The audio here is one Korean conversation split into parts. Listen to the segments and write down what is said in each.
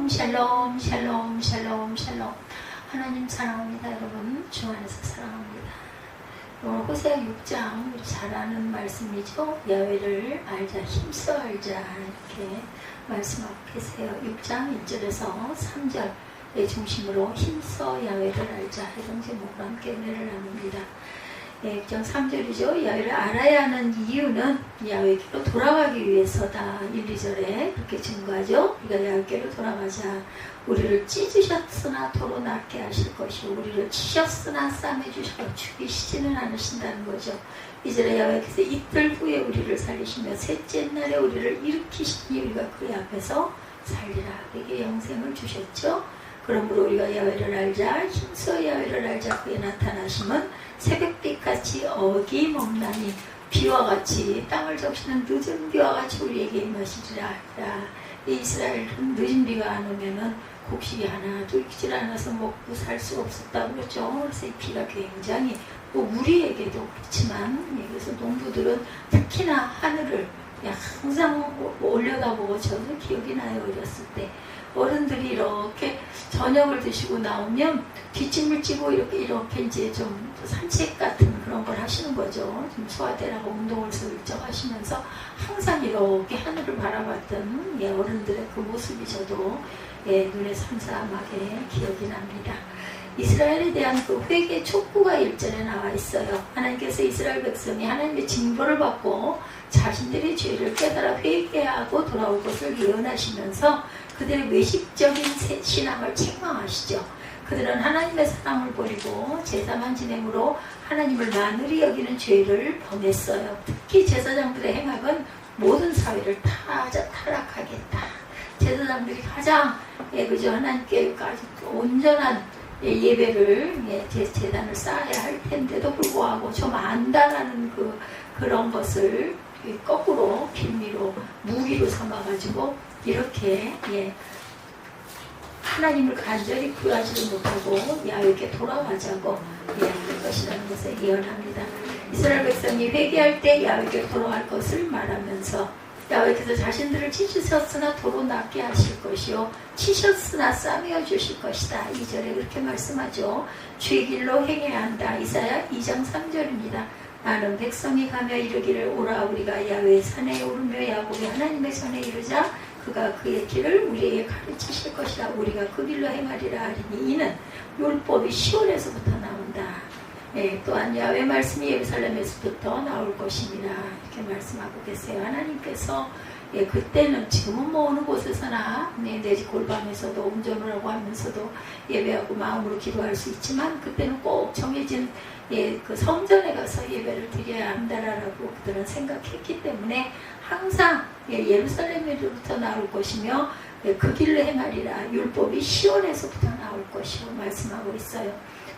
샬롬 샬롬 샬롬 샬롬. 하나님 사랑합니다. 여러분 주 안에서 사랑합니다. 오늘 호세아 6장 우리 잘 아는 말씀이죠. 야훼를 알자, 힘써 알자, 이렇게 말씀하고 계세요. 6장 1절에서 3절의 중심으로 힘써 야훼를 알자 이런 제목으로 함께 은혜를 나눕니다. 6장 3절이죠. 야훼를 알아야 하는 이유는 야훼께로 돌아가기 위해서다. 1, 2절에 그렇게 증거하죠. 우리가 야훼께로 돌아가자. 우리를 찢으셨으나 도로 낫게 하실 것이요 우리를 치셨으나 싸매주시고 죽이시지는 않으신다는 거죠. 2절에 야훼께서 이틀 후에 우리를 살리시며 셋째 날에 우리를 일으키시니 우리가 그의 앞에서 살리라. 그에게 영생을 주셨죠. 그러므로 우리가 야훼를 알자, 힘써 야훼를 알자. 그의 나타나심은 새벽빛같이 어김없나니 비와 같이 땅을 적시는 늦은 비와 같이 우리에게 임하시리라. 이스라엘은 늦은 비가 안 오면은 곡식이 하나도 익질 않아서 먹고 살 수 없었다고 그랬죠. 그래서 이 비가 굉장히 우리에게도 그렇지만 그래서 농부들은 특히나 하늘을 항상 올려다보고 저도 기억이 나요. 어렸을 때 어른들이 이렇게 저녁을 드시고 나오면 뒷짐을 찌고 이렇게 이제 좀 산책 같은 그런 걸 하시는 거죠. 좀 소화되라고 운동을 슬쩍 하시면서 항상 이렇게 하늘을 바라봤던 어른들의 그 모습이 저도 눈에 삼삼하게 기억이 납니다. 이스라엘에 대한 그 회개 촉구가 1절에 나와 있어요. 하나님께서 이스라엘 백성이 하나님의 징벌을 받고 자신들의 죄를 깨달아 회개하고 돌아올 것을 예언하시면서 그들의 외식적인 신앙을 책망하시죠. 그들은 하나님의 사랑을 버리고 제사만 지냄으로 하나님을 만으리 여기는 죄를 범했어요. 특히 제사장들의 행악은 모든 사회를 타락하게 했다. 제사장들이 가장 그죠 하나님께 온전한 예배를 제단을 쌓아야 할 텐데도 불구하고 좀 안다라는 그런 것을 거꾸로 빌미로 무기로 삼아가지고 이렇게 하나님을 간절히 구하지도 못하고 야훼께 돌아가자고 할 것이라는 것을 예언합니다. 이스라엘 백성이 회개할 때 야훼께 돌아갈 것을 말하면서 야훼께서 자신들을 찢으셨으나 도로 낫게 하실 것이요 치셨으나 싸매어 주실 것이다. 2절에 그렇게 말씀하죠. 주의 길로 행해야 한다. 이사야 2장 3절입니다. 나는 백성이 가며 이르기를 오라 우리가 야훼 산에 오르며 야곱의 하나님의 손에 이르자 그가 그의 길을 우리에게 가르치실 것이라. 우리가 그 길로 행하리라 하리니 이는 율법이 시온에서부터 나온다. 또한 야훼 말씀이 예루살렘에서부터 나올 것입니다. 이렇게 말씀하고 계세요. 하나님께서 그때는 지금은 어느 곳에서나 내 집 골방에서도 운전을 하고 하면서도 예배하고 마음으로 기도할 수 있지만 그때는 꼭 정해진 그 성전에 가서 예배를 드려야 한다라고 그들은 생각했기 때문에 항상 예루살렘에서부터 나올 것이며 그 길로 행하리라. 율법이 시온에서부터 나올 것이고 말씀하고 있어요.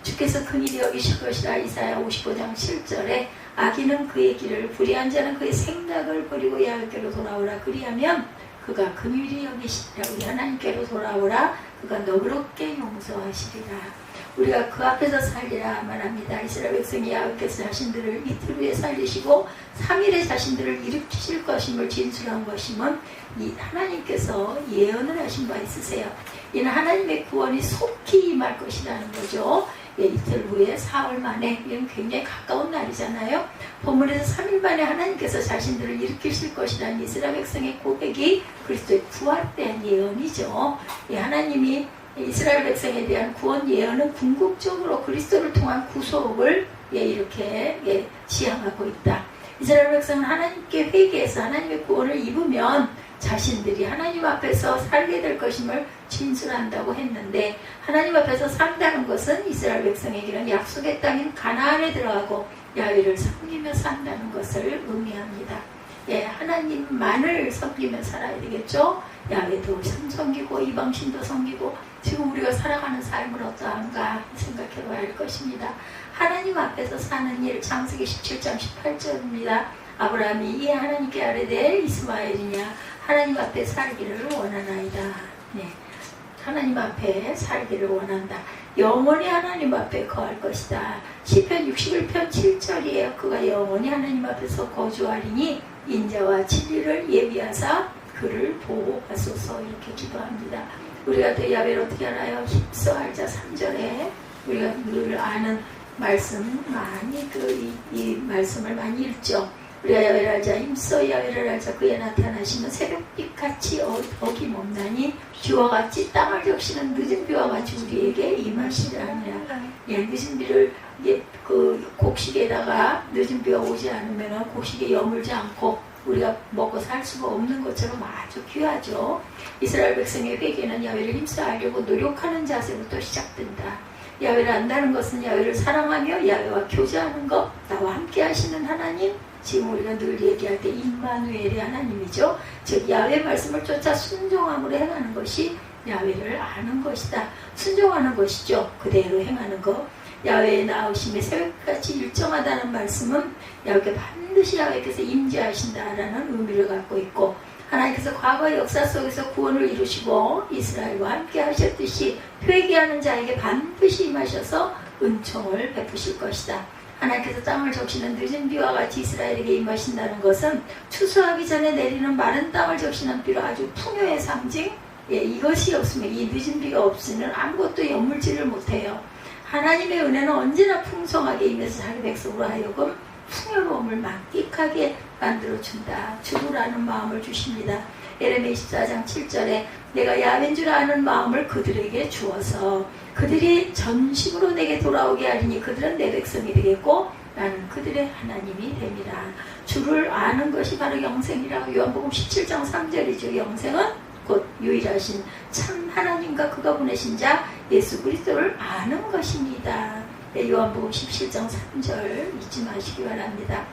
주께서 긍휼히 여기실 것이라. 이사야 55장 7절에 악인은 그의 길을 불의한 자는 그의 생각을 버리고 야훼께로 돌아오라. 그리하면 그가 긍휼히 여기시리라. 우리 하나님께로 돌아오라. 그가 너그럽게 용서하시리라. 우리가 그 앞에서 살리라 말합니다. 이스라엘 백성이 야훼께서 자신들을 이틀 후에 살리시고 3일에 자신들을 일으키실 것임을 진술한 것임은 이 하나님께서 예언을 하신 바 있으세요. 이는 하나님의 구원이 속히 임할 것이라는 거죠. 이틀 후에 사흘 만에 이건 굉장히 가까운 날이잖아요. 본문에서 3일 만에 하나님께서 자신들을 일으키실 것이라는 이스라엘 백성의 고백이 그리스도의 부활에 대한 예언이죠. 하나님이 이스라엘 백성에 대한 구원 예언은 궁극적으로 그리스도를 통한 구속을 이렇게 지향하고 있다. 이스라엘 백성은 하나님께 회개해서 하나님의 구원을 입으면 자신들이 하나님 앞에서 살게 될 것임을 진술한다고 했는데 하나님 앞에서 산다는 것은 이스라엘 백성에게는 약속의 땅인 가나안에 들어가고 야훼를 섬기며 산다는 것을 의미합니다. 하나님만을 섬기며 살아야 되겠죠. 야훼도 섬기고 이방신도 섬기고 지금 우리가 살아가는 삶은 어떠한가 생각해 봐야 할 것입니다. 하나님 앞에서 사는 일 창세기 17장 18절입니다. 아브라함이 이 하나님께 아뢰되 이스마엘이냐 하나님 앞에 살기를 원하나이다. 하나님 앞에 살기를 원한다. 영원히 하나님 앞에 거할 것이다. 시편 61편 7절이에요. 그가 영원히 하나님 앞에서 거주하리니 인자와 진리를 예비하사 그를 보호하소서 이렇게 기도합니다. 우리가 또 야훼를 어떻게 알아요? 힘써 알자. 3절에 우리가 늘 아는 말씀 많이 이 말씀을 많이 읽죠. 우리가 야훼를 알자. 힘써 야훼를 알자. 그에 나타나시는 새벽빛같이 어김없나니 비와 같이 땅을 적시는 늦은 비와 같이 우리에게 임하시라 하니라. 예, 늦은 비를 그 곡식에다가 늦은 비가 오지 않으면 곡식에 여물지 않고 우리가 먹고 살 수가 없는 것처럼 아주 귀하죠. 이스라엘 백성의 회개는 야훼를 힘써 알려고 노력하는 자세부터 시작된다. 야훼를 안다는 것은 야훼를 사랑하며 야훼와 교제하는 것, 나와 함께 하시는 하나님, 지금 우리가 늘 얘기할 때 임마누엘의 하나님이죠. 즉 야훼 말씀을 쫓아 순종함으로 행하는 것이 야훼를 아는 것이다. 순종하는 것이죠. 그대로 행하는 것. 야훼의 나으심이 새벽같이 일정하다는 말씀은 반드시 야훼께서 임재하신다라는 의미를 갖고 있고, 하나님께서 과거의 역사 속에서 구원을 이루시고 이스라엘과 함께 하셨듯이 회개하는 자에게 반드시 임하셔서 은총을 베푸실 것이다. 하나님께서 땅을 적시는 늦은 비와 같이 이스라엘에게 임하신다는 것은 추수하기 전에 내리는 마른 땅을 적시는 비로 아주 풍요의 상징. 이것이 없으면, 이 늦은 비가 없으면 아무것도 여물지를 못해요. 하나님의 은혜는 언제나 풍성하게 임해서 자기 백성으로 하여금 풍요로움을 만끽하게 만들어준다. 주부라는 마음을 주십니다. 예레미야 24장 7절에 내가 야훼인 줄 아는 마음을 그들에게 주어서 그들이 전심으로 내게 돌아오게 하리니 그들은 내 백성이 되겠고 나는 그들의 하나님이 됩니다. 주를 아는 것이 바로 영생이라고 요한복음 17장 3절이죠. 영생은 곧 유일하신 참 하나님과 그가 보내신 자 예수 그리스도를 아는 것입니다. 요한복음 17장 3절 잊지 마시기 바랍니다.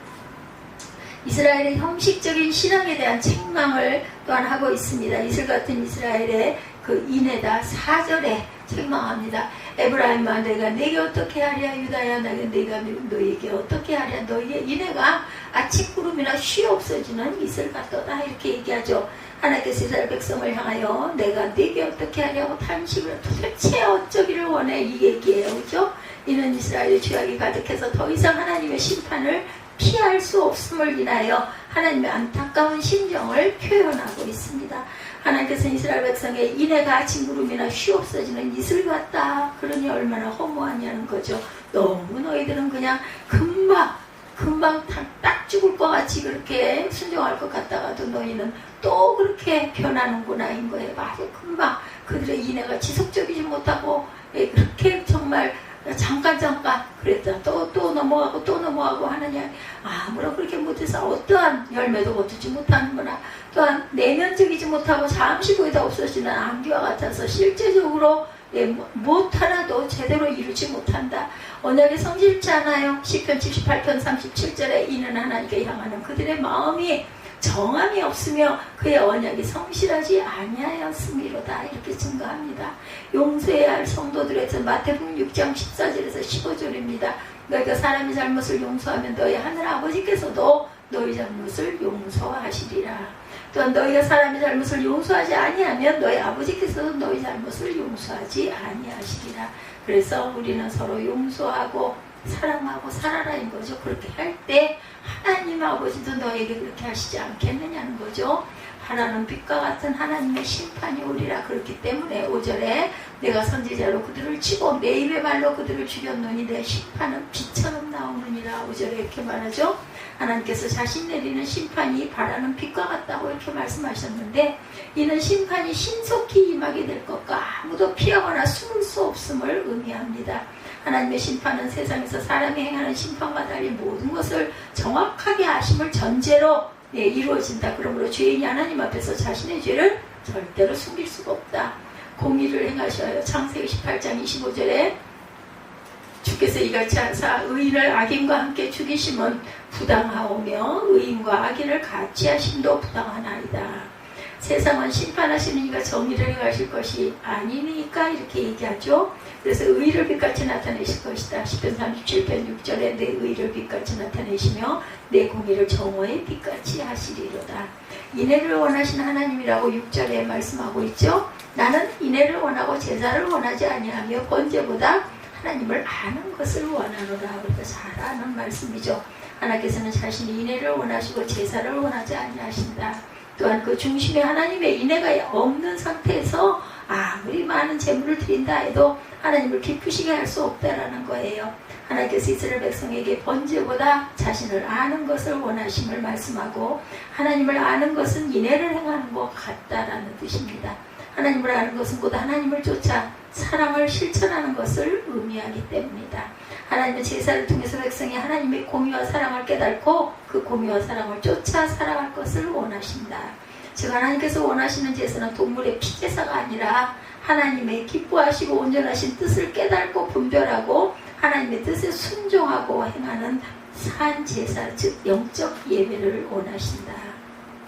이스라엘의 형식적인 신앙에 대한 책망을 또한 하고 있습니다. 이슬 같은 이스라엘의 그 인애다. 4절에 책망합니다. 에브라임아 내가 내게 어떻게 하랴. 유다야 내가 너에게 어떻게 하랴. 너에게 인애가 아침 구름이나 쉬 없어지는 이슬 같도다. 이렇게 얘기하죠. 하나님께서 이스라엘 백성을 향하여 내가 네게 어떻게 하냐고 탄식을 도대체 어쩌기를 원해 이 얘기예요. 그죠? 이는 이스라엘의 죄악이 가득해서 더 이상 하나님의 심판을 피할 수 없음을 인하여 하나님의 안타까운 심정을 표현하고 있습니다. 하나님께서는 이스라엘 백성의 인애가 아침 구름이나 쉬 없어지는 이슬 같다. 그러니 얼마나 허무하냐는 거죠. 너무 너희들은 그냥 금방 딱 죽을 것 같이 그렇게 순종할 것 같다가도 너희는 또 그렇게 변하는구나인 거예요. 아주 금방 그들의 인애가 지속적이지 못하고 그렇게 정말 잠깐 그랬다. 또 넘어가고 하느냐. 아무런 그렇게 못해서 어떠한 열매도 거두지 못하는구나. 또한 내면적이지 못하고 잠시 보이다 없어지는 안개와 같아서 실제적으로 무엇 하나도 제대로 이루지 못한다. 언약에 성실치 않아요. 시편 78편 37절에 이는 하나님께 향하는 그들의 마음이 정함이 없으며 그의 언약이 성실하지 아니하였음이로다. 이렇게 증거합니다. 용서해야 할 성도들에서 마태복음 6장 14절에서 15절입니다. 너희가 사람의 잘못을 용서하면 너희 하늘 아버지께서도 너희 잘못을 용서하시리라. 또한 너희가 사람의 잘못을 용서하지 아니하면 너희 아버지께서도 너희 잘못을 용서하지 아니하시리라. 그래서 우리는 서로 용서하고 사랑하고 살아라인 거죠. 그렇게 할 때 하나님 아버지도 너에게 그렇게 하시지 않겠느냐는 거죠. 하나는 빛과 같은 하나님의 심판이 오리라. 그렇기 때문에 5절에 내가 선지자로 그들을 치고 내 입의 말로 그들을 죽였노니 내 심판은 빛처럼 나오느니라. 5절에 이렇게 말하죠. 하나님께서 자신 내리는 심판이 바라는 빛과 같다고 이렇게 말씀하셨는데, 이는 심판이 신속히 임하게 될 것과 아무도 피하거나 숨을 수 없음을 의미합니다. 하나님의 심판은 세상에서 사람이 행하는 심판과 달리 모든 것을 정확하게 아심을 전제로 이루어진다. 그러므로 죄인이 하나님 앞에서 자신의 죄를 절대로 숨길 수가 없다. 공의를 행하셔요. 창세기 18장 25절에 주께서 이같이 하사 의인을 악인과 함께 죽이심은 부당하오며 의인과 악인을 같이 하심도 부당하나이다. 세상은 심판하시는 이가 정의를 행하실 것이 아니니까 이렇게 얘기하죠. 그래서 의를 빛같이 나타내실 것이다. 시편 37편 6절에 내 의를 빛같이 나타내시며 내 공의를 정오의 빛같이 하시리로다. 인애를 원하시는 하나님이라고 6절에 말씀하고 있죠. 나는 인애를 원하고 제사를 원하지 아니하며 번제보다 하나님을 아는 것을 원하노라. 그러니까 잘 아는 말씀이죠. 하나님께서는 자신이 인애를 원하시고 제사를 원하지 아니하신다. 또한 그 중심에 하나님의 인애가 없는 상태에서 제물을 드린다 해도 하나님을 기쁘시게 할 수 없다라는 거예요. 하나님께서 이스라엘 백성에게 번제보다 자신을 아는 것을 원하심을 말씀하고, 하나님을 아는 것은 인애를 행하는 것 같다라는 뜻입니다. 하나님을 아는 것은 곧 하나님을 쫓아 사랑을 실천하는 것을 의미하기 때문이다. 하나님은 제사를 통해서 백성이 하나님의 공의와 사랑을 깨닫고 그 공의와 사랑을 쫓아 살아갈 것을 원하신다. 즉 하나님께서 원하시는 제사는 동물의 피제사가 아니라 하나님의 기뻐하시고 온전하신 뜻을 깨닫고 분별하고 하나님의 뜻에 순종하고 행하는 산 제사, 즉 영적 예배를 원하신다.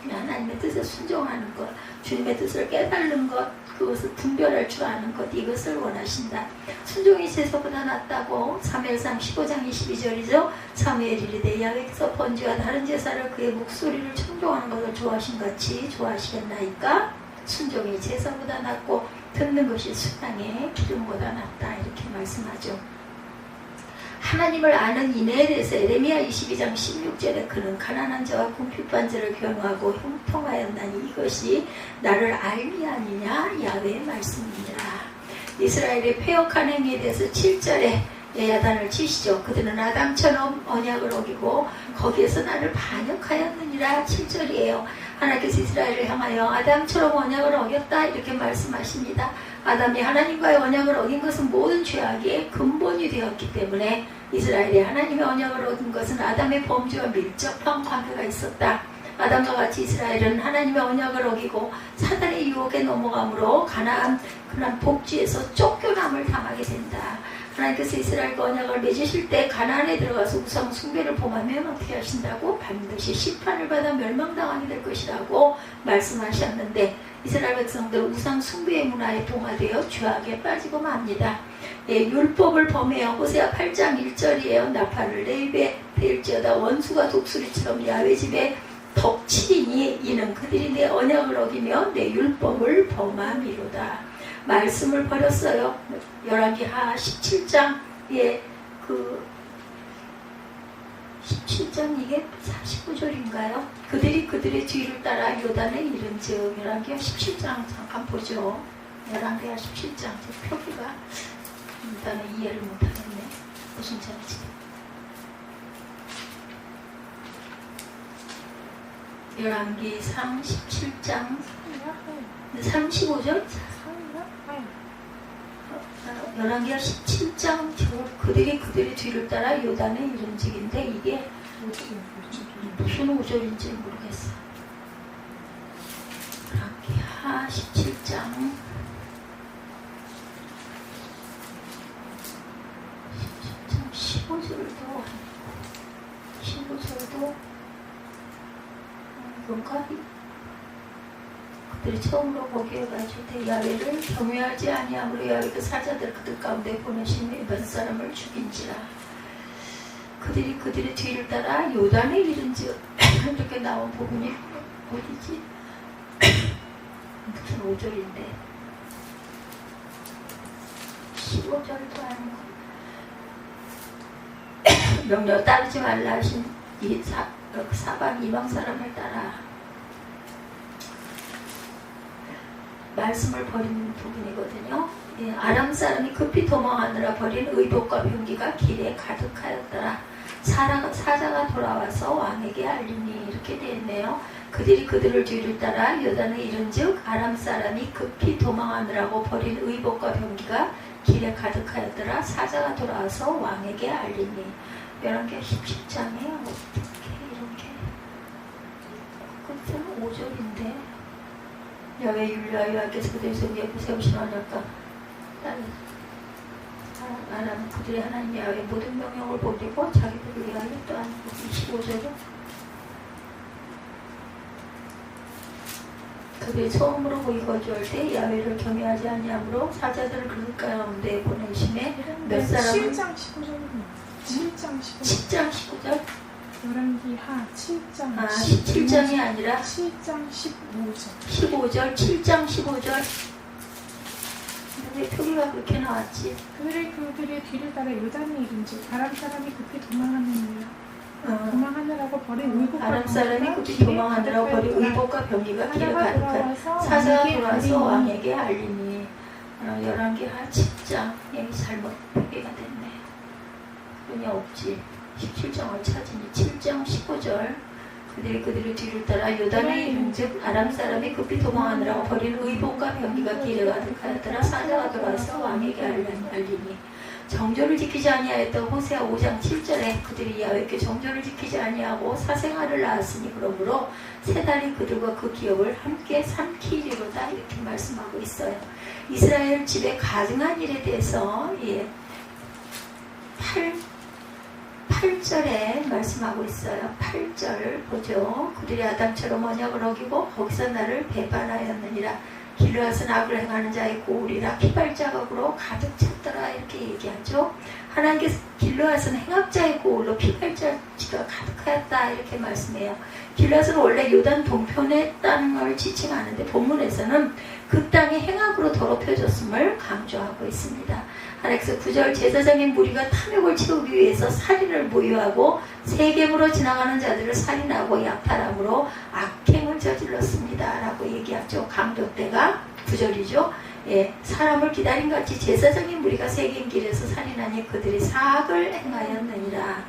하나님의 뜻에 순종하는 것, 주님의 뜻을 깨닫는 것, 그것을 분별할 줄 아는 것, 이것을 원하신다. 순종이 제사보다 낫다고 사무엘상 15장 22절이죠. 사무엘이 이르되 야훼께서 번제와 다른 제사를 그의 목소리를 청종하는 것을 좋아하신 같이 좋아하시겠나이까? 순종이 제사보다 낫고 듣는 것이 순양의 기름보다 낫다, 이렇게 말씀하죠. 하나님을 아는 인애에 대해서 에레미야 22장 16절에 그는 가난한 자와 궁핍한 자를 변호하고 형통하였나니 이것이 나를 알미 아니냐, 야훼의 말씀이니라. 이스라엘의 패역한 행위에 대해서 7절에 야단을 치시죠. 그들은 아담처럼 언약을 어기고 거기에서 나를 반역하였느니라. 7절이에요. 하나님께서 이스라엘을 향하여 아담처럼 언약을 어겼다, 이렇게 말씀하십니다. 아담이 하나님과의 언약을 어긴 것은 모든 죄악의 근본이 되었기 때문에 이스라엘이 하나님의 언약을 어긴 것은 아담의 범죄와 밀접한 관계가 있었다. 아담과 같이 이스라엘은 하나님의 언약을 어기고 사단의 유혹에 넘어감으로 가나안 복지에서 쫓겨남을 당하게 된다. 하나님께서 이스라엘과 언약을 맺으실 때 가나안에 들어가서 우상 숭배를 범하면 어떻게 하신다고? 반드시 심판을 받아 멸망당하게 될 것이라고 말씀하셨는데 이스라엘 백성들 우상 숭배의 문화에 동화되어 죄악에 빠지고 맙니다. 율법을 범해요. 호세아 8장 1절이에요. 나팔을 내 입에 댈지어다 원수가 독수리처럼 야훼 집에 덕치리니 이는 그들이 내 언약을 어기며 내 율법을 범함이로다. 말씀을 버렸어요. 열왕기하 17장에 그 17장 이게 49절인가요? 그들이 그들의 뒤를 따라 요단에 이른즉. 열왕기하 17장 잠깐 보죠. 열왕기하 17장 제 표기가 일단은 이해를 못하겠네. 무슨 장이지? 열왕기상 17장 35절? 열왕기하 17장 그들이 뒤를 따라 요단에 이른즉인데 이게 무슨 5절인지 모르겠어. 열왕기하 17장 15절도 뭔가 그들이 처음으로 거기에 가지고 야훼를 경외하지 아니함으로 야훼 그 사자들 그들 가운데 보내시며 몇 사람을 죽인지라. 그들이 뒤를 따라 요단에 이른즉. 이렇게 나온 부분이 어디지? 무슨 5절인데 15절도 아니고 명령 따르지 말라 하신 이 사방 이방 사람을 따라 말씀을 버린 부분이거든요. 아람 사람이 급히 도망하느라 버린 의복과 병기가 길에 가득하였더라. 사자가 돌아와서 왕에게 알리니 이렇게 되어 있네요. 그들이 그들을 뒤를 따라 요단에 이른즉 아람 사람이 급히 도망하느라고 버린 의복과 병기가 길에 가득하였더라. 사자가 돌아와서 왕에게 알리니. 열왕기하 17장에 어떻게 이렇게 끝은 5절인데 야훼 율리와 여호와께서 그들의 성에 세우신 언약과 아람은 그들의 하나님 야훼의 모든 명령을 버리고 자기들을 위하여 또한 25절은 그들이 처음으로 거기 거주할 때 야훼를 경외하지 아니하므로 사자들을 그 가운데 보내심에 몇 사람은 7장 15절은 7장 15절? 열왕기하 7장 17장이 아니라 7장 15절 15절 7장 15절. 왜 표기가 그렇게 나왔지? 그들의 뒤를 따라 요단에 이른즉 아람 사람이 급히 도망하느라고 버린 의복과 아람 사람이 급히 도망하느라고 버린 의복과 병기가 길에 가득하여 사자가 돌아와서 왕에게 알리니. 회개하 7장 잘못 회개가 됐네. 은이 없지. 17장을 찾으니 7장 15절 그들이 뒤를 따라 요단에 이른즉 아람 사람이 급히 도망하느라고 버린 의복과 병기가 길에 가득하였더라. 사자가 돌아와서 왕에게 알리니 정조를 지키지 아니하였던 호세아 5장 7절에 그들이 야훼께 정조를 지키지 아니하고 사생아를 낳았으니 그러므로 세 달이 그들과 그 기업을 함께 삼키리로다 이렇게 말씀하고 있어요. 이스라엘 집에 가증한 일에 대해서 8절에 말씀하고 있어요. 8절 보죠. 그들이 아담처럼 언약을 어기고 거기서 나를 배반하였느니라. 길르앗은 악을 행하는 자의 고울이라 피발자국으로 가득 찼더라 이렇게 얘기하죠. 하나님께서 길르앗은 행악자의 고울로 피발자지가 가득하였다 이렇게 말씀해요. 길르앗은 원래 요단 동편에 있다는 걸 지칭하는데 본문에서는 그 땅이 행악으로 더럽혀졌음을 강조하고 있습니다. 하나님께서 9절 제사장의 무리가 탐욕을 채우기 위해서 살인을 모유하고 세겜으로 지나가는 자들을 살인하고 약탈함으로 악행을 저질렀습니다 라고 얘기하죠. 강조대가 9절이죠. 사람을 기다림같이 제사장의 무리가 세겜길에서 살인하니 그들이 사악을 행하였느니라.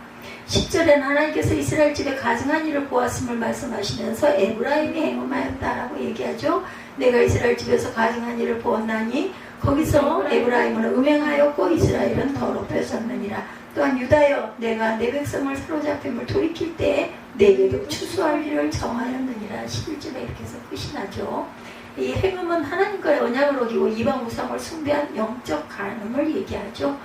10절에는 하나님께서 이스라엘 집에 가증한 일을 보았음을 말씀하시면서 에브라임이 행음하였다라고 얘기하죠. 내가 이스라엘 집에서 가증한 일을 보았나니 거기서 에브라임은 음행하였고 이스라엘은 더럽혀졌느니라. 또한 유다여 내가 내 백성을 사로잡힘을 돌이킬 때에 내게도 추수할 일을 정하였느니라. 11절에 이렇게 해서 끝이 나죠. 이 행음은 하나님과의 언약을 어기고 이방 우상을 숭배한 영적 간음을 얘기하죠.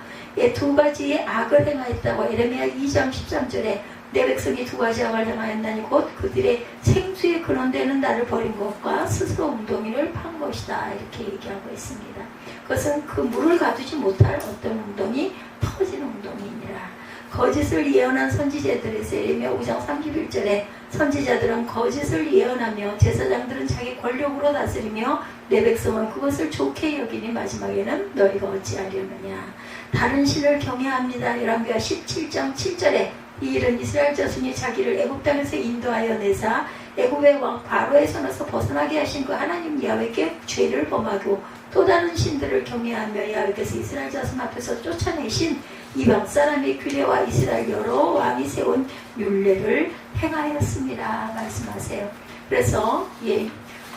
두 가지의 악을 행하였다고 에레미야 2장 13절에 내 백성이 두 가지 악을 행하였나니 곧 그들의 생수에 근원되는 나를 버린 것과 스스로 웅덩이를 판 것이다 이렇게 얘기하고 있습니다. 그것은 그 물을 가두지 못할 어떤 웅덩이, 터진 웅덩이니라. 거짓을 예언한 선지자들에서 에레미야 5장 31절에 선지자들은 거짓을 예언하며 제사장들은 자기 권력으로 다스리며 내 백성은 그것을 좋게 여기니 마지막에는 너희가 어찌하려느냐. 다른 신을 경외합니다. 열왕기하 17장 7절에 이 일은 이스라엘 자손이 자기를 애굽 땅에서 인도하여 내사 애굽의 왕 바로의 손에서 벗어나게 하신 그 하나님 야훼께 죄를 범하고 또 다른 신들을 경외하며 야훼께서 이스라엘 자손 앞에서 쫓아내신 이방 사람의 규례와 이스라엘 여러 왕이 세운 율례를 행하였습니다 말씀하세요. 그래서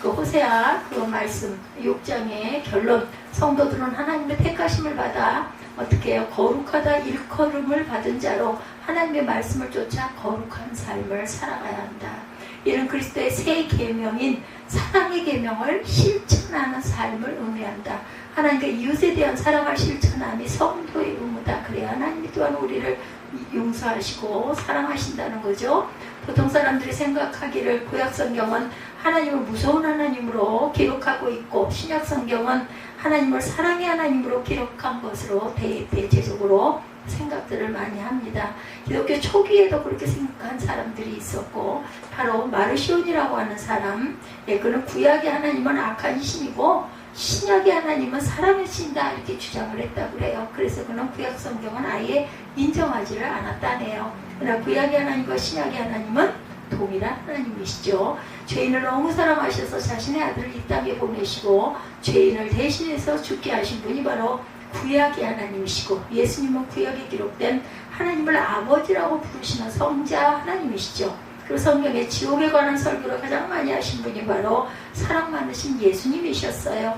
그 호세아 그 말씀 6장의 결론, 성도들은 하나님의 택하심을 받아 어떻게 해요? 거룩하다 일컬음을 받은 자로 하나님의 말씀을 쫓아 거룩한 삶을 살아가야 한다. 이는 그리스도의 새 계명인 사랑의 계명을 실천하는 삶을 의미한다. 하나님과 이웃에 대한 사랑을 실천함이 성도의 의무다. 그래야 하나님이 또한 우리를 용서하시고 사랑하신다는 거죠. 보통 사람들이 생각하기를 구약성경은 하나님을 무서운 하나님으로 기록하고 있고 신약성경은 하나님을 사랑의 하나님으로 기록한 것으로 대체적으로 생각들을 많이 합니다. 기독교 초기에도 그렇게 생각한 사람들이 있었고 바로 마르시온이라고 하는 사람, 그는 구약의 하나님은 악한 신이고 신약의 하나님은 사랑의 신이다 이렇게 주장을 했다고 그래요. 그래서 그는 구약 성경은 아예 인정하지를 않았다네요. 그러나 구약의 하나님과 신약의 하나님은 동일한 하나님이시죠. 죄인을 너무 사랑하셔서 자신의 아들을 이 땅에 보내시고 죄인을 대신해서 죽게 하신 분이 바로 구약의 하나님이시고 예수님은 구약에 기록된 하나님을 아버지라고 부르시는 성자 하나님이시죠. 그리고 성경에 지옥에 관한 설교를 가장 많이 하신 분이 바로 사랑 많으신 예수님이셨어요.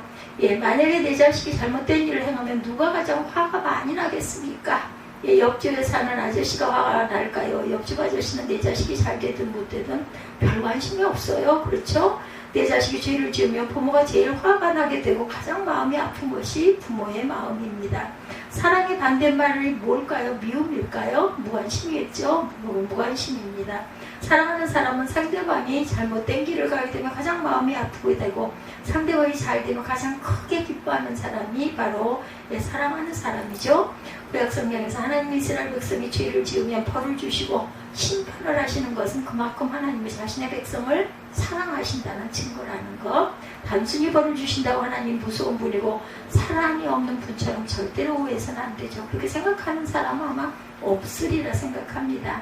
만약에 내 자식이 잘못된 일을 행하면 누가 가장 화가 많이 나겠습니까? 옆집에 사는 아저씨가 화가 날까요? 옆집 아저씨는 내 자식이 잘 되든 못 되든 별 관심이 없어요. 그렇죠? 내 자식이 죄를 지으면 부모가 제일 화가 나게 되고 가장 마음이 아픈 것이 부모의 마음입니다. 사랑의 반대말이 뭘까요? 미움일까요? 무관심이겠죠? 무관심입니다. 사랑하는 사람은 상대방이 잘못된 길을 가게 되면 가장 마음이 아프게 되고 상대방이 잘 되면 가장 크게 기뻐하는 사람이 바로 사랑하는 사람이죠. 구약 성경에서 하나님이 이스라엘 백성이 죄를 지으면 벌을 주시고 심판을 하시는 것은 그만큼 하나님이 자신의 백성을 사랑하신다는 증거라는 것. 단순히 벌을 주신다고 하나님 무서운 분이고 사랑이 없는 분처럼 절대로 오해해서는 안 되죠. 그렇게 생각하는 사람은 아마 없으리라 생각합니다.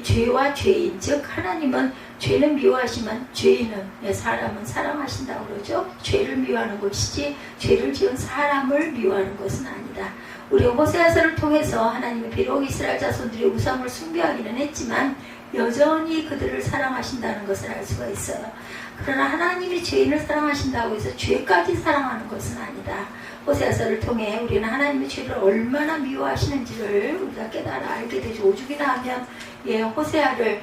죄와 죄인, 즉 하나님은 죄는 미워하시면 죄인은 사람은 사랑하신다고 그러죠. 죄를 미워하는 것이지 죄를 지은 사람을 미워하는 것은 아니다. 우리 호세아서를 통해서 하나님이 비록 이스라엘 자손들이 우상을 숭배하기는 했지만 여전히 그들을 사랑하신다는 것을 알 수가 있어요. 그러나 하나님이 죄인을 사랑하신다고 해서 죄까지 사랑하는 것은 아니다. 호세아서를 통해 우리는 하나님의 죄를 얼마나 미워하시는지를 우리가 깨달아 알게 되죠. 오죽이나 하면 호세아를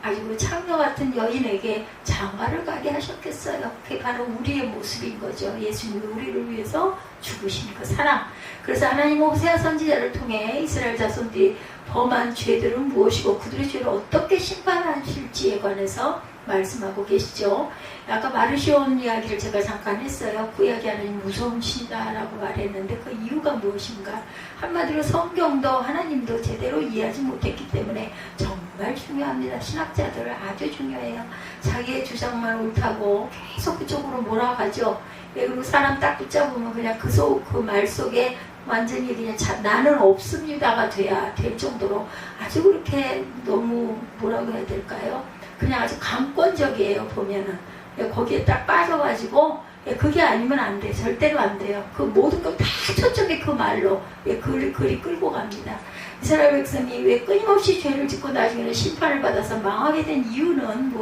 아주 그 창녀 같은 여인에게 장가를 가게 하셨겠어요. 그게 바로 우리의 모습인 거죠. 예수님이 우리를 위해서 죽으신 그 사랑. 그래서 하나님은 호세아 선지자를 통해 이스라엘 자손들이 범한 죄들은 무엇이고 그들의 죄를 어떻게 심판하실지에 관해서 말씀하고 계시죠. 아까 마르시온 이야기를 제가 잠깐 했어요. 그 이야기 하나님 무서운 신이다 라고 말했는데 그 이유가 무엇인가. 한마디로 성경도 하나님도 제대로 이해하지 못했기 때문에 정말 중요합니다. 신학자들 아주 중요해요. 자기의 주장만 옳다고 계속 그쪽으로 몰아가죠. 그리고 사람 딱 붙잡으면 그냥 그 말 속에 완전히 그냥 나는 없습니다가 돼야 될 정도로 아주 그렇게 너무 뭐라고 해야 될까요? 그냥 아주 강권적이에요. 보면은 거기에 딱 빠져가지고 그게 아니면 안 돼. 절대로 안 돼요. 그 모든 걸 다 초점이 그 말로 그리 끌고 갑니다. 이스라엘 백성이 왜 끊임없이 죄를 짓고 나중에는 심판을 받아서 망하게 된 이유는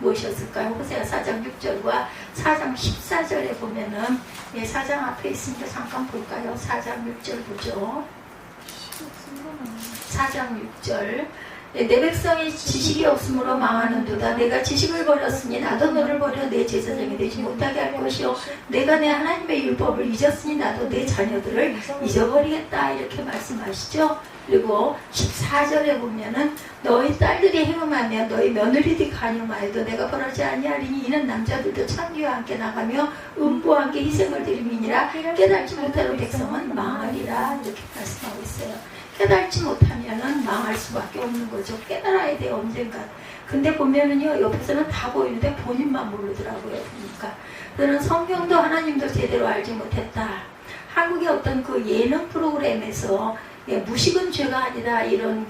무엇이었을까요? 호세아 4장 6절과 4장 14절에 보면은 4장 앞에 있으니까 잠깐 볼까요? 4장 6절 보죠. 4장 6절 내 백성이 지식이 없으므로 망하는도다. 내가 지식을 버렸으니 나도 너를 버려 내 제사장이 되지 못하게 할 것이요 내가 내 하나님의 율법을 잊었으니 나도 내 자녀들을 잊어버리겠다. 이렇게 말씀하시죠. 그리고 14절에 보면은 너희 딸들이 행음하며 너희 며느리들이 간음하여도 내가 벌하지 아니하리니 이는 남자들도 창기와 함께 나가며 음부와 함께 희생을 드림이니라. 깨닫지 못하는 백성은 망하리라. 이렇게 말씀하고 있어요. 깨달지 못하면은 망할 수밖에 없는 거죠. 깨달아야 돼요, 언젠가. 근데 보면은요, 옆에서는 다 보이는데 본인만 모르더라고요, 그러니까. 그는 성경도 하나님도 제대로 알지 못했다. 한국의 어떤 그 예능 프로그램에서 무식은 죄가 아니다, 이런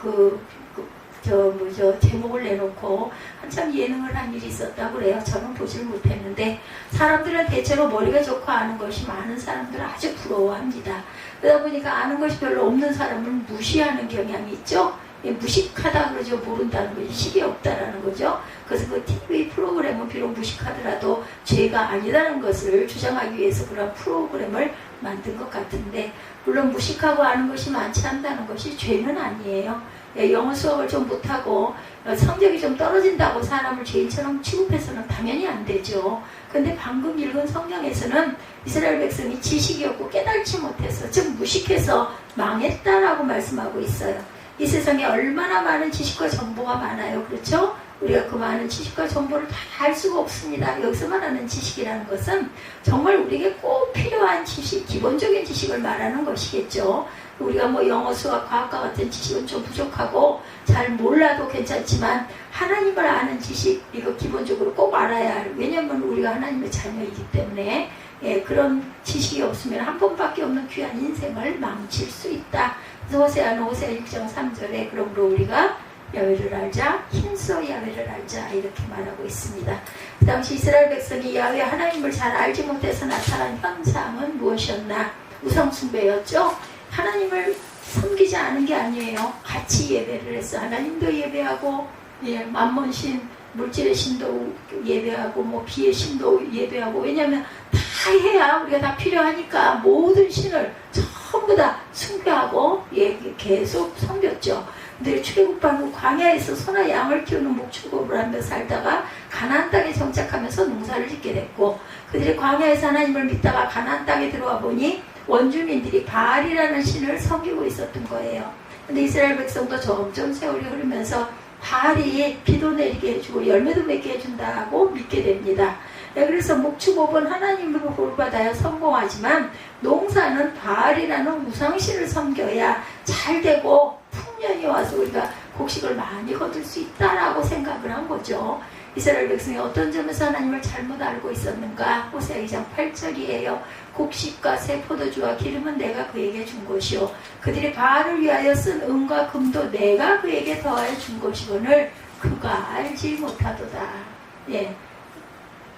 제목을 내놓고 한참 예능을 한 일이 있었다고 그래요. 저는 보질 못했는데 사람들은 대체로 머리가 좋고 아는 것이 많은 사람들은 아주 부러워합니다. 그러다 보니까 아는 것이 별로 없는 사람을 무시하는 경향이 있죠. 무식하다 그러죠. 모른다는 거지. 식이 없다라는 거죠. 그래서 그 TV 프로그램은 비록 무식하더라도 죄가 아니라는 것을 주장하기 위해서 그런 프로그램을 만든 것 같은데 물론 무식하고 아는 것이 많지 않다는 것이 죄는 아니에요. 영어 수업을 좀 못하고 성적이 좀 떨어진다고 사람을 죄인처럼 취급해서는 당연히 안 되죠. 근데 방금 읽은 성경에서는 이스라엘 백성이 지식이 없고 깨달지 못해서 즉 무식해서 망했다라고 말씀하고 있어요. 이 세상에 얼마나 많은 지식과 정보가 많아요. 그렇죠? 우리가 그 많은 지식과 정보를 다 알 수가 없습니다. 여기서 말하는 지식이라는 것은 정말 우리에게 꼭 필요한 지식, 기본적인 지식을 말하는 것이겠죠. 우리가 뭐 영어, 수학, 과학과 같은 지식은 좀 부족하고 잘 몰라도 괜찮지만 하나님을 아는 지식, 이거 기본적으로 꼭 알아야 할. 왜냐하면 우리가 하나님의 자녀이기 때문에 그런 지식이 없으면 한 번밖에 없는 귀한 인생을 망칠 수 있다. 그래서 호세아는 호세아 6장 3절에 그러므로 우리가 야훼를 알자, 힘써 야훼를 알자 이렇게 말하고 있습니다. 그 당시 이스라엘 백성이 야훼 하나님을 잘 알지 못해서 나타난 현상은 무엇이었나? 우상숭배였죠. 하나님을 섬기지 않은 게 아니에요. 같이 예배를 했어. 하나님도 예배하고 만몬신, 물질의 신도 예배하고 뭐 비의 신도 예배하고. 왜냐하면 다 해야 우리가 다 필요하니까 모든 신을 전부 다 숭배하고 계속 섬겼죠. 근데 출애굽한 광야에서 소나 양을 키우는 목축업을 하며 살다가 가나안 땅에 정착하면서 농사를 짓게 됐고 그들이 광야에서 하나님을 믿다가 가나안 땅에 들어와 보니 원주민들이 바알이라는 신을 섬기고 있었던 거예요. 근데 이스라엘 백성도 점점 세월이 흐르면서 바알이 비도 내리게 해주고 열매도 맺게 해준다고 믿게 됩니다. 그래서 목축업은 하나님으로 보호받아야 성공하지만 농사는 바알이라는 우상신을 섬겨야 잘 되고 풍년이 와서 우리가 곡식을 많이 거둘 수 있다라고 생각을 한 거죠. 이스라엘 백성이 어떤 점에서 하나님을 잘못 알고 있었는가? 호세아 2장 8절이에요. 곡식과 새 포도주와 기름은 내가 그에게 준 것이요 그들이 바알을 위하여 쓴 은과 금도 내가 그에게 더하여 준 것이거늘 그가 알지 못하도다. 예.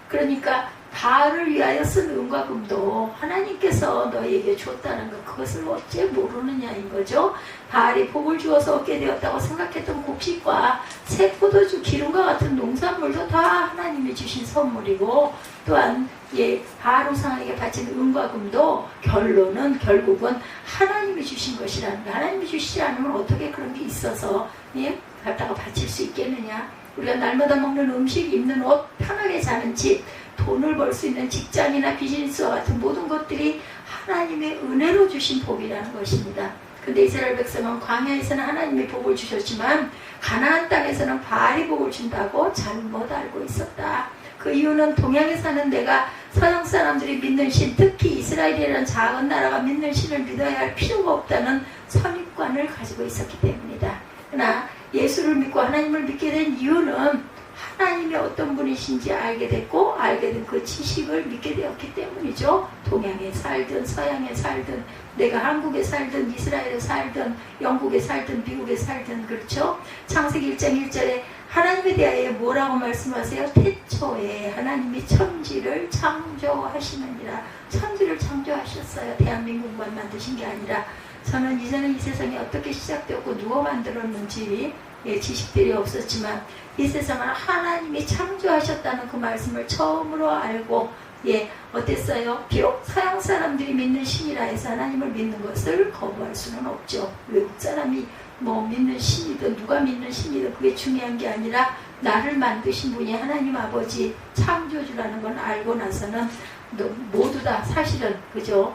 그러니까 바알을 위하여 쓴 은과 금도 하나님께서 너희에게 줬다는 것, 그것을 어째 모르느냐인 거죠. 바알이 복을 주어서 얻게 되었다고 생각했던 곡식과 새 포도주 기름과 같은 농산물도 다 하나님이 주신 선물이고, 또한 바알 우상에게 바친 은과 금도 결국은 하나님이 주신 것이라는 거. 하나님이 주시지 않으면 어떻게 그런 게 있어서 갖다가 바칠 수 있겠느냐. 우리가 날마다 먹는 음식, 입는 옷, 편하게 자는 집, 돈을 벌 수 있는 직장이나 비즈니스와 같은 모든 것들이 하나님의 은혜로 주신 복이라는 것입니다. 근데 이스라엘 백성은 광야에서는 하나님이 복을 주셨지만 가나안 땅에서는 바알이 복을 준다고 잘못 알고 있었다. 그 이유는 동양에 사는 내가 서양 사람들이 믿는 신, 특히 이스라엘이라는 작은 나라가 믿는 신을 믿어야 할 필요가 없다는 선입관을 가지고 있었기 때문이다. 그러나 예수를 믿고 하나님을 믿게 된 이유는 하나님이 어떤 분이신지 알게 됐고, 알게 된 그 지식을 믿게 되었기 때문이죠. 동양에 살든 서양에 살든, 내가 한국에 살든 이스라엘에 살든 영국에 살든 미국에 살든, 그렇죠. 창세기 1장 1절에 하나님에 대하여 뭐라고 말씀하세요? 태초에 하나님이 천지를 창조하시느니라. 천지를 창조하셨어요. 대한민국만 만드신 게 아니라. 저는 이제는 이 세상이 어떻게 시작되었고 누가 만들었는지 지식들이 없었지만 이 세상을 하나님이 창조하셨다는 그 말씀을 처음으로 알고, 어땠어요? 비록 서양 사람들이 믿는 신이라 해서 하나님을 믿는 것을 거부할 수는 없죠. 외국 사람이 뭐 믿는 신이든 누가 믿는 신이든 그게 중요한 게 아니라 나를 만드신 분이 하나님 아버지 창조주라는 걸 알고 나서는 모두 다 사실은, 그죠?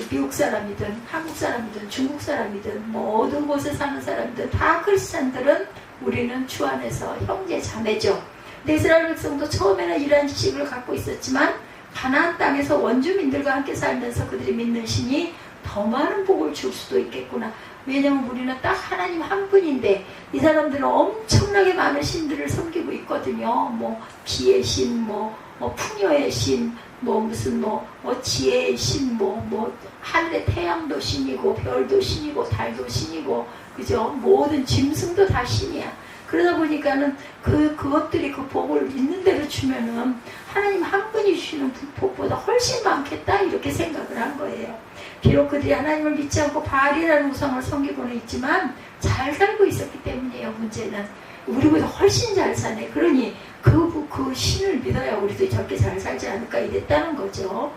미국 사람이든 한국 사람이든 중국 사람이든 어느 곳에 사는 사람이든 다 크리스찬들은 우리는 주 안에서 형제 자매죠. 근데 이스라엘 백성도 처음에는 이러한 지식을 갖고 있었지만 가나안 땅에서 원주민들과 함께 살면서 그들이 믿는 신이 더 많은 복을 줄 수도 있겠구나. 왜냐면 우리는 딱 하나님 한 분인데 이 사람들은 엄청나게 많은 신들을 섬기고 있거든요. 비의 신, 풍요의 신, 지혜의 신, 하늘의 태양도 신이고, 별도 신이고, 달도 신이고, 그죠? 모든 짐승도 다 신이야. 그러다 보니까는 그것들이 그 복을 있는 대로 주면은 하나님 한 분이 주시는 복보다 훨씬 많겠다, 이렇게 생각을 한 거예요. 비록 그들이 하나님을 믿지 않고 바알이라는 우상을 섬기고는 있지만 잘 살고 있었기 때문이에요. 문제는 우리보다 훨씬 잘 사네. 그러니 그 신을 믿어야 우리도 저렇게 잘 살지 않을까 이랬다는 거죠.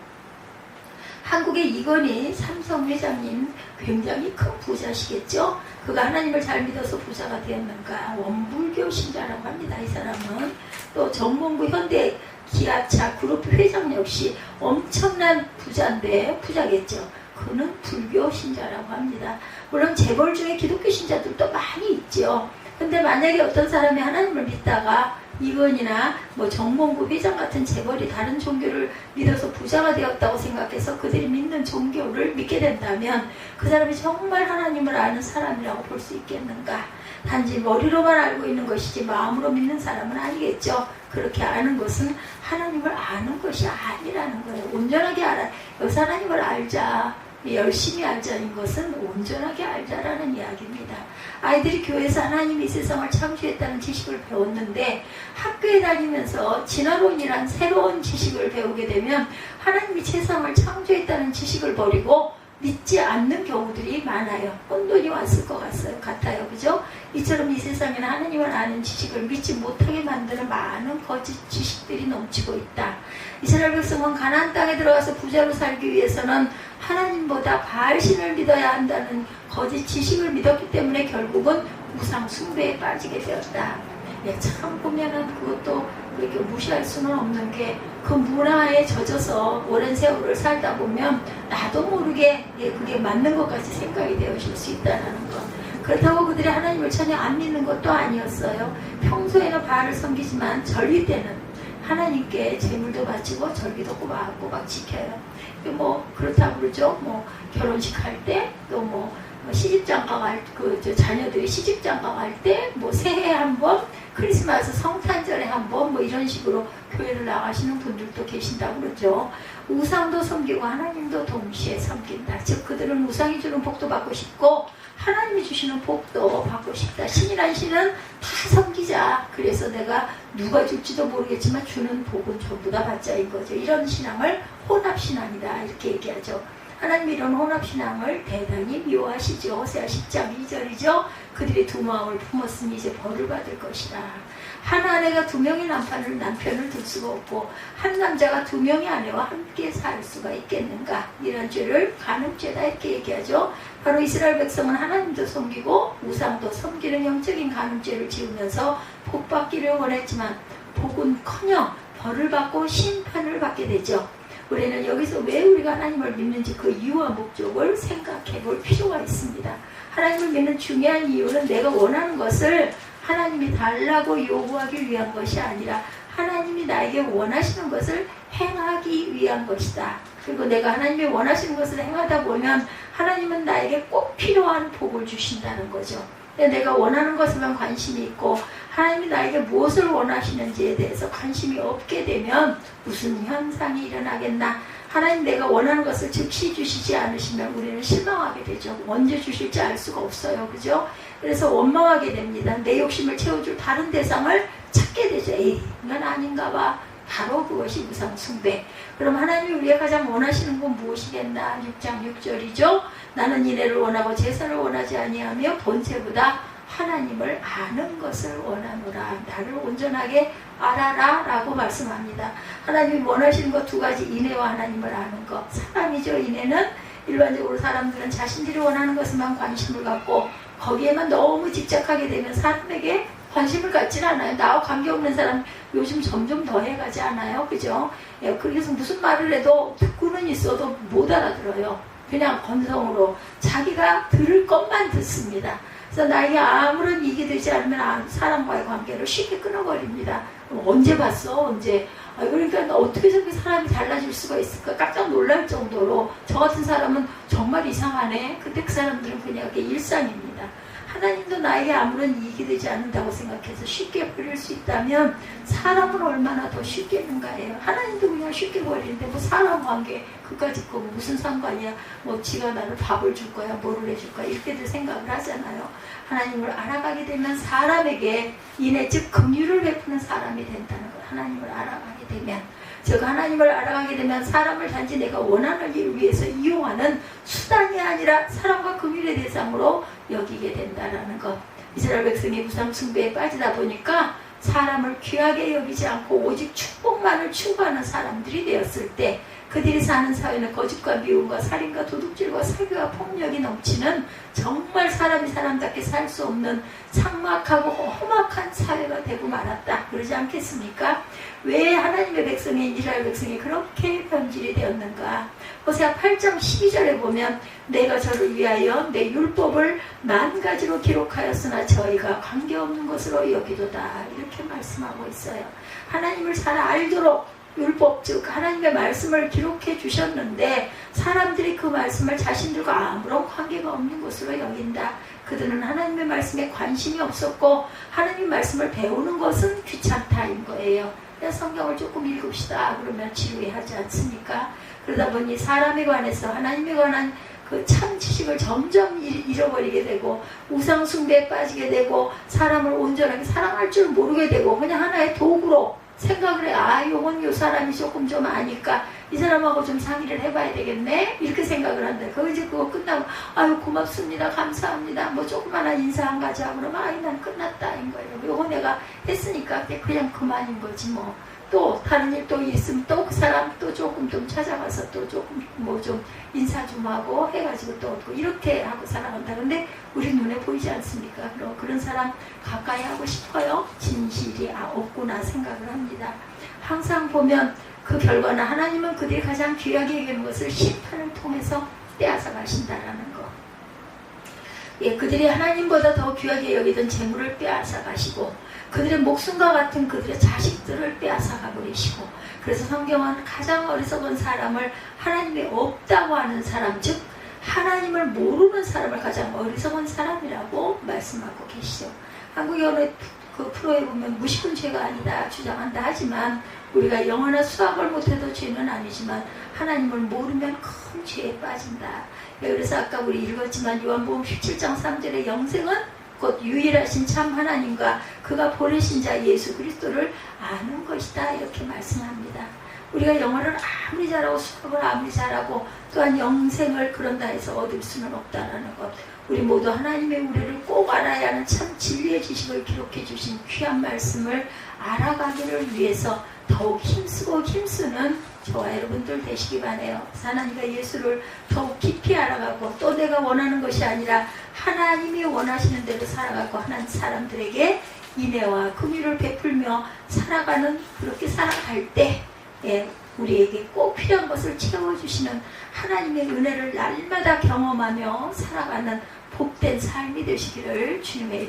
한국의 이건희 삼성 회장님 굉장히 큰 부자시겠죠. 그가 하나님을 잘 믿어서 부자가 되었는가? 원불교 신자라고 합니다. 이 사람은 또 정몽구 현대 기아차 그룹 회장 역시 엄청난 부자겠죠. 그는 불교 신자라고 합니다. 물론 재벌 중에 기독교 신자들도 많이 있죠. 근데 만약에 어떤 사람이 하나님을 믿다가 이건이나 정몽구 회장 같은 재벌이 다른 종교를 믿어서 부자가 되었다고 생각해서 그들이 믿는 종교를 믿게 된다면 그 사람이 정말 하나님을 아는 사람이라고 볼 수 있겠는가? 단지 머리로만 알고 있는 것이지 마음으로 믿는 사람은 아니겠죠. 그렇게 아는 것은 하나님을 아는 것이 아니라는 거예요. 온전하게 알아. 여기서 하나님을 알자, 열심히 알자는 것은 온전하게 알자라는 이야기입니다. 아이들이 교회에서 하나님이 이 세상을 창조했다는 지식을 배웠는데 학교에 다니면서 진화론이란 새로운 지식을 배우게 되면 하나님이 세상을 창조했다는 지식을 버리고 믿지 않는 경우들이 많아요. 혼돈이 왔을 것 같아요. 그죠? 이처럼 이 세상에는 하나님을 아는 지식을 믿지 못하게 만드는 많은 거짓 지식들이 넘치고 있다. 이스라엘 백성은 가나안 땅에 들어가서 부자로 살기 위해서는 하나님보다 바알신을 믿어야 한다는 거짓 지식을 믿었기 때문에 결국은 우상 숭배에 빠지게 되었다. 참 보면은 그것도 그렇게 무시할 수는 없는 게 그 문화에 젖어서 오랜 세월을 살다 보면 나도 모르게 그게 맞는 것까지 생각이 되어질 수 있다는 것. 그렇다고 그들이 하나님을 전혀 안 믿는 것도 아니었어요. 평소에는 바알을 섬기지만 절기 때는 하나님께 제물도 바치고 절기도 꼬박꼬박 지켜요. 그렇다고 그러죠. 결혼식 할 때, 또 시집장가 자녀들이 시집장가 갈 때, 새해에 한 번, 크리스마스 성탄절에 한번 뭐 이런 식으로 교회를 나가시는 분들도 계신다고 그러죠. 우상도 섬기고 하나님도 동시에 섬긴다. 즉 그들은 우상이 주는 복도 받고 싶고 하나님이 주시는 복도 받고 싶다. 신이란 신은 다 섬기자. 그래서 내가 누가 줄지도 모르겠지만 주는 복은 전부 다 받자인 거죠. 이런 신앙을 혼합신앙이다 이렇게 얘기하죠. 하나님이 이런 혼합신앙을 대단히 미워하시죠. 호세아 10장 2절이죠. 그들이 두 마음을 품었으니 이제 벌을 받을 것이라. 한 아내가 두 명의 남편을 둘 수가 없고 한 남자가 두 명의 아내와 함께 살 수가 있겠는가. 이런 죄를 간음죄다 이렇게 얘기하죠. 바로 이스라엘 백성은 하나님도 섬기고 우상도 섬기는 영적인 간음죄를 지으면서 복 받기를 원했지만 복은커녕 벌을 받고 심판을 받게 되죠. 우리는 여기서 왜 우리가 하나님을 믿는지 그 이유와 목적을 생각해 볼 필요가 있습니다. 하나님을 믿는 중요한 이유는 내가 원하는 것을 하나님이 달라고 요구하기 위한 것이 아니라 하나님이 나에게 원하시는 것을 행하기 위한 것이다. 그리고 내가 하나님이 원하시는 것을 행하다 보면 하나님은 나에게 꼭 필요한 복을 주신다는 거죠. 내가 원하는 것에만 관심이 있고 하나님이 나에게 무엇을 원하시는지에 대해서 관심이 없게 되면 무슨 현상이 일어나겠나. 하나님 내가 원하는 것을 즉시 주시지 않으시면 우리는 실망하게 되죠. 언제 주실지 알 수가 없어요. 그죠? 그래서 원망하게 됩니다. 내 욕심을 채워줄 다른 대상을 찾게 되죠. 에이, 이건 아닌가 봐. 바로 그것이 우상 숭배. 그럼 하나님이 우리가 가장 원하시는 건 무엇이겠나? 6장 6절이죠. 나는 이내를 원하고 제사를 원하지 아니하며 본체보다 하나님을 아는 것을 원하노라. 나를 온전하게 알아라 라고 말씀합니다. 하나님이 원하시는 것 두 가지, 인애와 하나님을 아는 것. 사람이죠. 인애는 일반적으로 사람들은 자신들이 원하는 것에만 관심을 갖고 거기에만 너무 집착하게 되면 사람에게 관심을 갖질 않아요. 나와 관계없는 사람 요즘 점점 더 해가지 않아요. 그죠? 예, 그래서 무슨 말을 해도 듣고는 있어도 못 알아들어요. 그냥 건성으로 자기가 들을 것만 듣습니다. 그래서 나에게 아무런 이익이 되지 않으면 사람과의 관계를 쉽게 끊어버립니다. 언제 봤어? 언제? 그러니까 어떻게 저렇게 사람이 달라질 수가 있을까? 깜짝 놀랄 정도로 저 같은 사람은 정말 이상하네. 근데 그 사람들은 그냥 그게 일상입니다. 하나님도 나에게 아무런 이익이 되지 않는다고 생각해서 쉽게 버릴 수 있다면 사람은 얼마나 더 쉽겠는가예요. 하나님도 그냥 쉽게 버리는데 뭐 사람 관계 그까짓 거 무슨 상관이야. 뭐 지가 나를 밥을 줄 거야 뭐를 해줄 거야 이렇게들 생각을 하잖아요. 하나님을 알아가게 되면 사람에게 인애 즉 긍휼을 베푸는 사람이 된다는 거예요. 하나님을 알아가게 되면 즉 하나님을 알아가게 되면 사람을 단지 내가 원하는 일을 위해서 이용하는 수단이 아니라 사람과 긍휼의 대상으로 여기게 된다는 것. 이스라엘 백성이 우상 숭배에 빠지다 보니까 사람을 귀하게 여기지 않고 오직 축복만을 추구하는 사람들이 되었을 때 그들이 사는 사회는 거짓과 미움과 살인과 도둑질과 사기와 폭력이 넘치는 정말 사람이 사람답게 살 수 없는 삭막하고 험악한 사회가 되고 말았다. 그러지 않겠습니까? 왜 하나님의 백성인 이스라엘 백성이 그렇게 변질이 되었는가? 호세아 8장 12절에 보면 내가 저를 위하여 내 율법을 10,000가지로 기록하였으나 저희가 관계없는 것으로 여기도다. 이렇게 말씀하고 있어요. 하나님을 잘 알도록 율법 즉 하나님의 말씀을 기록해 주셨는데 사람들이 그 말씀을 자신들과 아무런 관계가 없는 것으로 여긴다. 그들은 하나님의 말씀에 관심이 없었고 하나님 말씀을 배우는 것은 귀찮다인 거예요. 성경을 조금 읽읍시다 그러면 지루해하지 않습니까? 그러다 보니 사람에 관해서 하나님에 관한 그 참 지식을 점점 잃어버리게 되고 우상 숭배에 빠지게 되고 사람을 온전하게 사랑할 줄 모르게 되고 그냥 하나의 도구로 생각을 해. 요건 요 사람이 조금 좀 아니까 이 사람하고 좀 상의를 해봐야 되겠네 이렇게 생각을 한다. 이제 그거 끝나고 아유 고맙습니다 감사합니다 뭐 조그마한 인사 한 가지 하고 그러면 난 끝났다 인 거예요. 요거 내가 했으니까 그냥 그만인 거지 뭐. 또 다른 일 또 있으면 또 그 사람 또 조금 좀 찾아가서 또 조금 뭐 좀 인사 좀 하고 해가지고 또 얻고 이렇게 하고 살아간다. 근데 우리 눈에 보이지 않습니까? 그럼 그런 사람 가까이 하고 싶어요? 진실이 없구나 생각을 합니다. 항상 보면 그 결과는 하나님은 그들이 가장 귀하게 여기는 것을 심판을 통해서 빼앗아 가신다라는 거. 예, 그들이 하나님보다 더 귀하게 여기던 재물을 빼앗아 가시고 그들의 목숨과 같은 그들의 자식들을 빼앗아 가버리시고 그래서 성경은 가장 어리석은 사람을 하나님이 없다고 하는 사람 즉 하나님을 모르는 사람을 가장 어리석은 사람이라고 말씀하고 계시죠. 한국에 어느 그 프로에 보면 무식은 죄가 아니다 주장한다 하지만 우리가 영어나 수학을 못해도 죄는 아니지만 하나님을 모르면 큰 죄에 빠진다. 그래서 아까 우리 읽었지만 요한복음 17장 3절의 영생은 곧 유일하신 참 하나님과 그가 보내신 자 예수 그리스도를 아는 것이다 이렇게 말씀합니다. 우리가 영어를 아무리 잘하고 수학을 아무리 잘하고 또한 영생을 그런다 해서 얻을 수는 없다라는 것. 우리 모두 하나님의 우리를 꼭 알아야 하는 참 진리의 지식을 기록해 주신 귀한 말씀을 알아가기를 위해서 더욱 힘쓰고 힘쓰는 저와 여러분들 되시기 바라요. 하나님과 예수를 더욱 깊이 알아가고 또 내가 원하는 것이 아니라 하나님이 원하시는 대로 살아가고 하는 사람들에게 인애와 긍휼을 베풀며 살아가는 그렇게 살아갈 때 우리에게 꼭 필요한 것을 채워주시는 하나님의 은혜를 날마다 경험하며 살아가는 복된 삶이 되시기를 주님의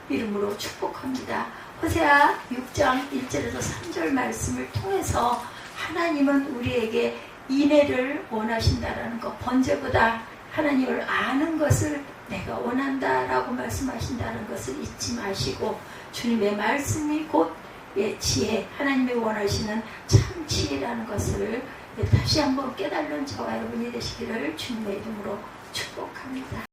이름으로 축복합니다. 호세아 6장 1절에서 3절 말씀을 통해서 하나님은 우리에게 인애를 원하신다라는 것, 번제보다 하나님을 아는 것을 내가 원한다라고 말씀하신다는 것을 잊지 마시고 주님의 말씀이 곧 지혜, 하나님이 원하시는 참 지혜라는 것을 다시 한번 깨달는 저와 여러분이 되시기를 주님의 이름으로 축복합니다.